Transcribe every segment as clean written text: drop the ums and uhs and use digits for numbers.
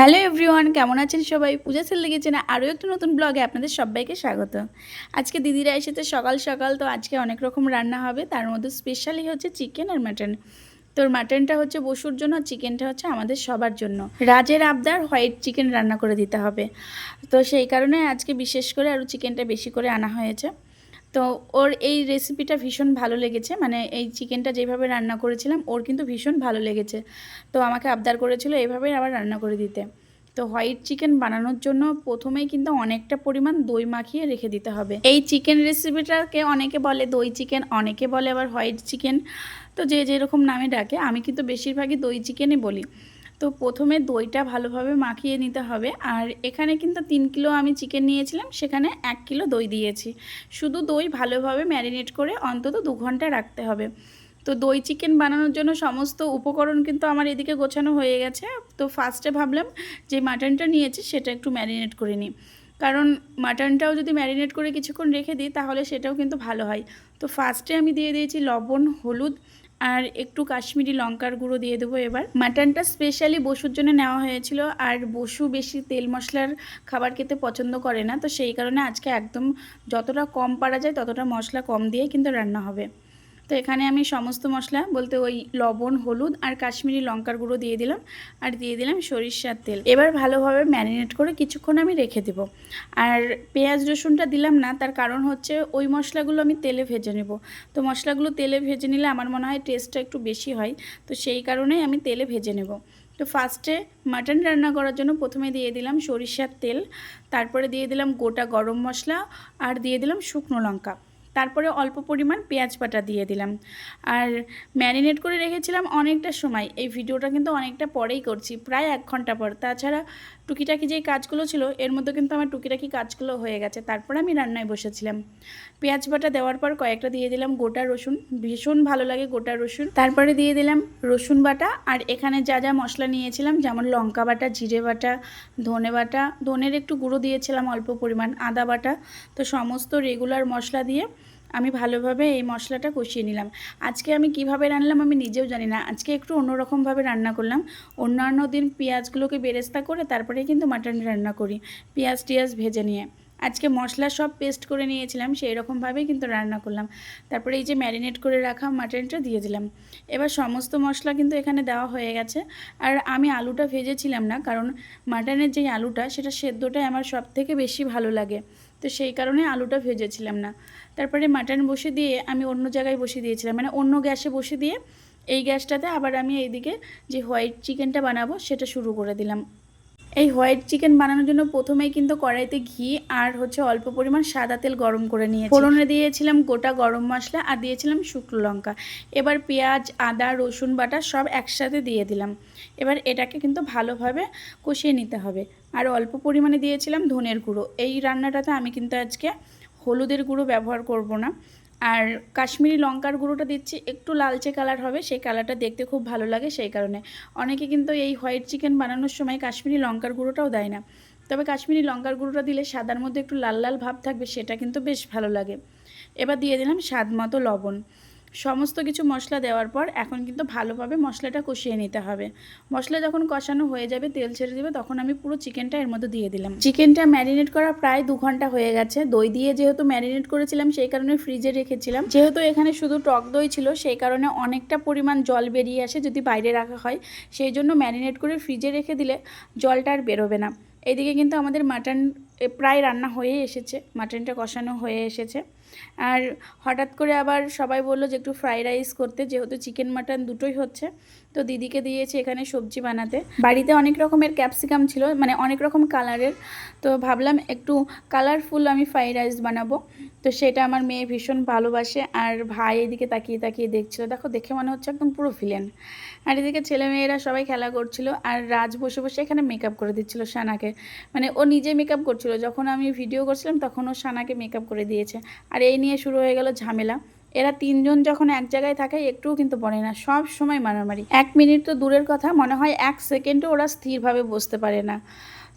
Hello everyone, কেমন আছেন সবাই? পূজা সেল লেগেছে না আরও একটা নতুন ব্লগে আপনাদের সবাইকে স্বাগত। আজকে দিদিরা এসেছে সকাল সকাল, তো আজকে অনেক রকম রান্না হবে, তার মধ্যে স্পেশালি হচ্ছে চিকেন আর মাটন। তো মাটনটা হচ্ছে বসুর জন্য, চিকেনটা হচ্ছে আমাদের সবার জন্য। রাজের আবদার হোয়াইট চিকেন রান্না করে দিতে হবে, তো সেই কারণে আজকে বিশেষ করে আরও চিকেনটা বেশি করে আনা হয়েছে। তো ওর এই রেসিপিটা ভীষণ ভালো লেগেছে, মানে এই চিকেনটা যেভাবে রান্না করেছিলাম ওর কিন্তু ভীষণ ভালো লেগেছে। তো আমাকে আবদার করেছিল এইভাবেই আবার রান্না করে দিতে। তো হোয়াইট চিকেন বানানোর জন্য প্রথমেই কিন্তু অনেকটা পরিমাণ দই মাখিয়ে রেখে দিতে হবে। এই চিকেন রেসিপিটাকে অনেকে বলে দই চিকেন, অনেকে বলে আবার হোয়াইট চিকেন, তো যে যেরকম নামে ডাকে। আমি কিন্তু বেশিরভাগই দই চিকেনই বলি। তো প্রথমে দইটা ভালোভাবে মাখিয়ে নিতে হবে। আর এখানে কিন্তু 3 কিলো আমি চিকেন নিয়েছিলাম, সেখানে 1 কিলো দই দিয়েছি। শুধু দই ভালোভাবে ম্যারিনেট করে অন্তত 2 ঘন্টা রাখতে হবে। তো দই চিকেন বানানোর জন্য সমস্ত উপকরণ কিন্তু আমার এদিকে গোছানো হয়ে গেছে। তো ফার্স্টে ভাবলাম যে মাটনটা নিয়েছি সেটা একটু ম্যারিনেট করে নিই, কারণ মাটনটাও যদি ম্যারিনেট করে কিছুক্ষণ রেখে দিই তাহলে সেটাও কিন্তু ভালো হয়। তো ফার্স্টে আমি দিয়ে দিয়েছি লবণ, হলুদ আর একটু কাশ্মীরি লঙ্কার গুঁড়ো দিয়ে দেবো। এবার মাটনটা স্পেশালি বসুর জন্য নেওয়া হয়েছিল, আর বসু বেশি তেল মশলার খাবার খেতে পছন্দ করে না, তো সেই কারণে আজকে একদম যতটা কম পারা যায় ততটা মশলা কম দিয়ে কিন্তু রান্না হবে। তো এখানে আমি সমস্ত মশলা বলতে ওই লবণ, হলুদ আর কাশ্মীরি লঙ্কার গুঁড়ো দিয়ে দিলাম, আর দিয়ে দিলাম সরিষার তেল। এবার ভালোভাবে ম্যারিনেট করে কিছুক্ষণ আমি রেখে দেব। আর পেঁয়াজ রসুনটা দিলাম না, তার কারণ হচ্ছে ওই মশলাগুলো আমি তেলে ভেজে নেব। তো মশলাগুলো তেলে ভেজে নিলে আমার মনে হয় টেস্টটা একটু বেশি হয়, তো সেই কারণেই আমি তেলে ভেজে নেব। তো ফার্স্টে মাটন রান্না করার জন্য প্রথমে দিয়ে দিলাম সরিষার তেল, তারপরে দিয়ে দিলাম গোটা গরম মশলা, আর দিয়ে দিলাম শুকনো লঙ্কা, তারপরে অল্প পরিমাণ পেঁয়াজ বাটা দিয়ে দিলাম। আর ম্যারিনেট করে রেখেছিলাম অনেকটা সময়, এই ভিডিওটা কিন্তু অনেকটা পরেই করছি, প্রায় 1 ঘন্টা পর। তাছাড়া টুকিটাকি যেই কাজগুলো ছিল এর মধ্যে কিন্তু আমার টুকিটাকি কাজগুলো হয়ে গেছে, তারপরে আমি রান্নায় বসেছিলাম। পেঁয়াজ বাটা দেওয়ার পর কয়েকটা দিয়ে দিলাম গোটা রসুন, ভীষণ ভালো লাগে গোটা রসুন। তারপরে দিয়ে দিলাম রসুন বাটা, আর এখানে যা যা মশলা নিয়েছিলাম যেমন লঙ্কা বাটা, জিরে বাটা, ধনে বাটা, ধনের একটু গুঁড়ো দিয়েছিলাম অল্প পরিমাণ, আদা বাটা। তো সমস্ত রেগুলার মশলা দিয়ে আমি ভালোভাবে এই মশলাটা কষিয়ে নিলাম। আজকে আমি কিভাবে রান্নালাম আমি নিজেও জানি না, আজকে একটু অন্যরকমভাবে রান্না করলাম। অন্যান্য দিন পেঁয়াজগুলোকে বেরেস্তা করে তারপরে কিন্তু মাটন রান্না করি, পেঁয়াজ টিয়াজ ভেজে নিয়ে। আজকে মশলা সব পেস্ট করে নিয়েছিলাম, সেই রকমভাবেই কিন্তু রান্না করলাম। তারপরে এই যে ম্যারিনেট করে রাখা মাটনটা দিয়ে দিলাম। এবার সমস্ত মশলা কিন্তু এখানে দেওয়া হয়ে গেছে। আর আমি আলুটা ভেজেছিলাম না, কারণ মাটনের যেই আলুটা সেটা সেদ্ধটাই আমার সব থেকে বেশি ভালো লাগে, তো সেই কারণে আলুটা ভেজেছিলাম না। তারপরে মাটন বসে দিয়ে আমি অন্য জায়গায় বসিয়ে দিয়েছিলাম, মানে অন্য গ্যাসে বসে দিয়ে এই গ্যাসটাতে আবার আমি এইদিকে যে হোয়াইট চিকেনটা বানাবো সেটা শুরু করে দিলাম। এই হোয়াইট চিকেন বানানোর জন্য প্রথমেই কিন্তু কড়াইতে ঘি আর হচ্ছে অল্প পরিমাণ সাদা তেল গরম করে নিয়েছি। ফোড়নে দিয়েছিলাম গোটা গরম মশলা আর দিয়েছিলাম শুকনো লঙ্কা। এবার পেঁয়াজ, আদা, রসুন বাটা সব একসাথে দিয়ে দিলাম। এবার এটাকে কিন্তু ভালোভাবে কষিয়ে নিতে হবে। আর অল্প পরিমাণে দিয়েছিলাম ধনের গুঁড়ো। এই রান্নাটাতে আমি কিন্তু আজকে হলুদের গুঁড়ো ব্যবহার করব না, আর কাশ্মীরি লঙ্কার গুঁড়োটা দিচ্ছি, একটু লালচে কালার হবে, সেই কালারটা দেখতে খুব ভালো লাগে সেই কারণে। অনেকে কিন্তু এই হোয়াইট চিকেন বানানোর সময় কাশ্মীরি লঙ্কার গুঁড়োটাও দেয় না, তবে কাশ্মীরি লঙ্কার গুঁড়োটা দিলে সাদার মধ্যে একটু লাল লাল ভাব থাকবে, সেটা কিন্তু বেশ ভালো লাগে। এবার দিয়ে দিলাম স্বাদ মতো লবণ। সমস্ত কিছু মশলা দেওয়ার পর এখন কিন্তু ভালোভাবে মশলাটা কষিয়ে নিতে হবে। মশলা যখন কষানো হয়ে যাবে, তেল ছেড়ে দেবে, তখন আমি পুরো চিকেনটা এর মধ্যে দিয়ে দিলাম। চিকেনটা ম্যারিনেট করা প্রায় 2 ঘন্টা হয়ে গেছে। দই দিয়ে যেহেতু ম্যারিনেট করেছিলাম সেই কারণে ফ্রিজে রেখেছিলাম। যেহেতু এখানে শুধু টক দই ছিল সেই কারণে অনেকটা পরিমাণ জল বেরিয়ে আসে যদি বাইরে রাখা হয়, সেই জন্য ম্যারিনেট করে ফ্রিজে রেখে দিলে জলটা আর বেরোবে না। এদিকে কিন্তু আমাদের মাটন প্রায় রান্না হয়ে এসেছে, মাটনটা কষানো হয়ে এসেছে। আর হঠাৎ করে আবার সবাই বললো যে একটু ফ্রাইড রাইস করতে, যেহেতু চিকেন মাটন দুটোই হচ্ছে। তো দিদিকে দিয়েছি এখানে সবজি বানাতে। বাড়িতে অনেক রকমের ক্যাপসিকাম ছিল, মানে অনেক রকম কালারের, তো ভাবলাম একটু কালারফুল আমি ফ্রাইড রাইস বানাবো। তো সেটা আমার মেয়ে ভীষণ ভালোবাসে, আর ভাই এদিকে তাকিয়ে তাকিয়ে দেখছিল, দেখো দেখে মনে হচ্ছে একদম পুরো ভিলেন। আর এদিকে ছেলেমেয়েরা সবাই খেলা করছিল, আর রাজ বসে বসে এখানে মেকআপ করে দিচ্ছিল সানাকে, মানে ও নিজে মেকআপ করছিল, যখন আমি ভিডিও করছিলাম তখন ও সানাকে মেকআপ করে দিয়েছে। আর এই নিয়ে শুরু হয়ে গেল ঝামেলা। এরা 3 জন যখন এক জায়গায় থাকে একটুও কিন্তু পড়ে না, সব সময় মারামারি। 1 মিনিট তো দূরের কথা, মনে হয় 1 সেকেন্ডও ওরা স্থিরভাবে বসতে পারে না।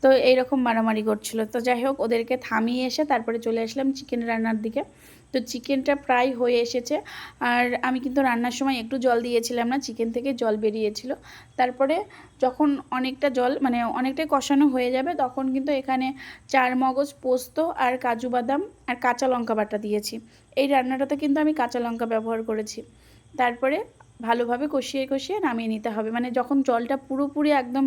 তো এইরকম মারামারি করছিল। তো যাই হোক, ওদেরকে থামিয়ে এসে তারপরে চলে আসলাম চিকেন রান্নার দিকে। তো চিকেনটা প্রায় হয়ে এসেছে। আর আমি কিন্তু রান্নার সময় একটু জল দিয়েছিলাম না, চিকেন থেকে জল বেরিয়েছিল। তারপরে যখন অনেকটা জল মানে অনেকটাই কষানো হয়ে যাবে তখন কিন্তু এখানে চারমগজ, পোস্ত আর কাজু বাদাম আর কাঁচা লঙ্কা বাটা দিয়েছি। এই রান্নাটাতে কিন্তু আমি কাঁচা লঙ্কা ব্যবহার করেছি। তারপরে ভালোভাবে কষিয়ে কষিয়ে নামিয়ে নিতে হবে, মানে যখন জলটা পুরোপুরি একদম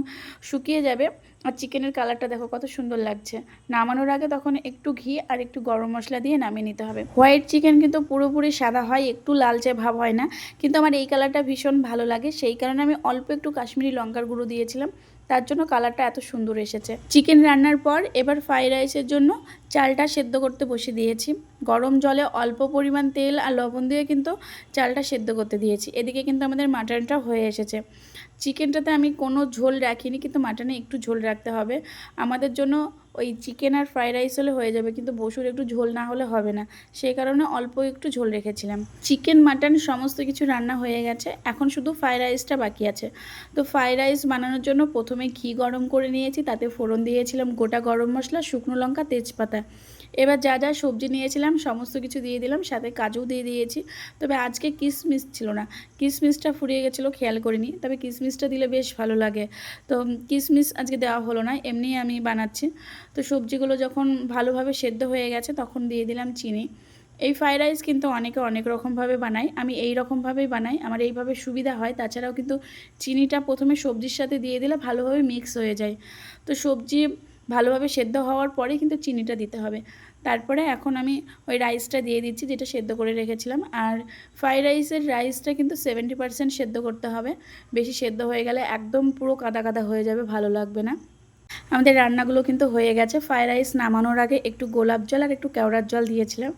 শুকিয়ে যাবে আর চিকেনের কালারটা দেখো কত সুন্দর লাগছে, নামানোর আগে তখন একটু ঘি আর একটু গরম মশলা দিয়ে নামিয়ে নিতে হবে। হোয়াইট চিকেন কিন্তু পুরোপুরি সাদা হয়, একটু লালচে ভাব হয় না, কিন্তু আমার এই কালারটা ভীষণ ভালো লাগে, সেই কারণে আমি অল্প একটু কাশ্মীরি লঙ্কার গুঁড়ো দিয়েছিলাম, তার জন্য কালারটা এত সুন্দর এসেছে। চিকেন রান্নার পর এবার ফ্রাইড রাইসের জন্য চালটা সেদ্ধ করতে বসে দিয়েছি। গরম জলে অল্প পরিমাণ তেল আর লবণ দিয়ে কিন্তু চালটা সেদ্ধ করতে দিয়েছি। এদিকে কিন্তু আমাদের মাটনটা হয়ে এসেছে। চিকেনটাতে আমি কোনো ঝোল রাখিনি, কিন্তু মাটনে একটু ঝোল রাখতে হবে। আমাদের জন্য ওই চিকেন আর ফ্রাইড রাইস হলে হয়ে যাবে, কিন্তু বসুর একটু ঝোল না হলে হবে না, সেই কারণে অল্প একটু ঝোল রেখেছিলাম। চিকেন মাটন সমস্ত কিছু রান্না হয়ে গেছে, এখন শুধু ফ্রাইড রাইসটা বাকি আছে। তো ফ্রাইড রাইস বানানোর জন্য প্রথমে ঘি গরম করে নিয়েছি, তাতে ফোড়ন দিয়েছিলাম গোটা গরম মশলা, শুকনো লঙ্কা, তেজপাতা। এবার যা যা সবজি নিয়েছিলাম সমস্ত কিছু দিয়ে দিলাম, সাথে কাজু দিয়ে দিয়েছি। তবে আজকে কিশমিশ ছিল না, কিশমিশটা ফুরিয়ে গেছিলো, খেয়াল করিনি, তবে কিশমিশটা দিলে বেশ ভালো লাগে। তো কিশমিশ আজকে দেওয়া হলো না, এমনি আমি বানাচ্ছি। তো সবজিগুলো যখন ভালোভাবে সেদ্ধ হয়ে গেছে তখন দিয়ে দিলাম চিনি। এই ফ্রাইড রাইস কিন্তু অনেকে অনেক রকমভাবে বানায়, আমি এই রকমভাবেই বানাই, আমার এইভাবে সুবিধা হয়। তাছাড়াও কিন্তু চিনিটা প্রথমে সবজির সাথে দিয়ে দিলে ভালোভাবে মিক্স হয়ে যায়। তো সবজি ভালোভাবে সেদ্ধ হওয়ার পরে কিন্তু চিনিটা দিতে হবে। তারপরে এখন আমি ওই রাইসটা দিয়ে দিচ্ছি যেটা সেদ্ধ করে রেখেছিলাম। আর ফ্রাইড রাইসটা কিন্তু 70% সেদ্ধ করতে হবে, বেশি সেদ্ধ হয়ে গেলে একদম পুরো কাদা কাদা হয়ে যাবে, ভালো লাগবে না। আমাদের রান্নাগুলো কিন্তু হয়ে গেছে। ফ্রাইড রাইস নামানোর আগে একটু গোলাপ জল আর একটু কেওড়ার জল দিয়েছিলাম।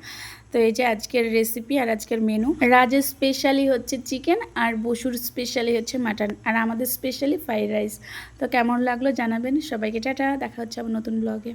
তো এই যে আজকের রেসিপি আর আজকের মেনু। রাজের স্পেশালি হচ্ছে চিকেন আর বসুর স্পেশালি হচ্ছে মাটন, আর আমাদের স্পেশালি ফ্রাইড রাইস। তো কেমন লাগলো জানাবেন সবাইকে। টাটা, দেখা হচ্ছে আবার নতুন ব্লগে।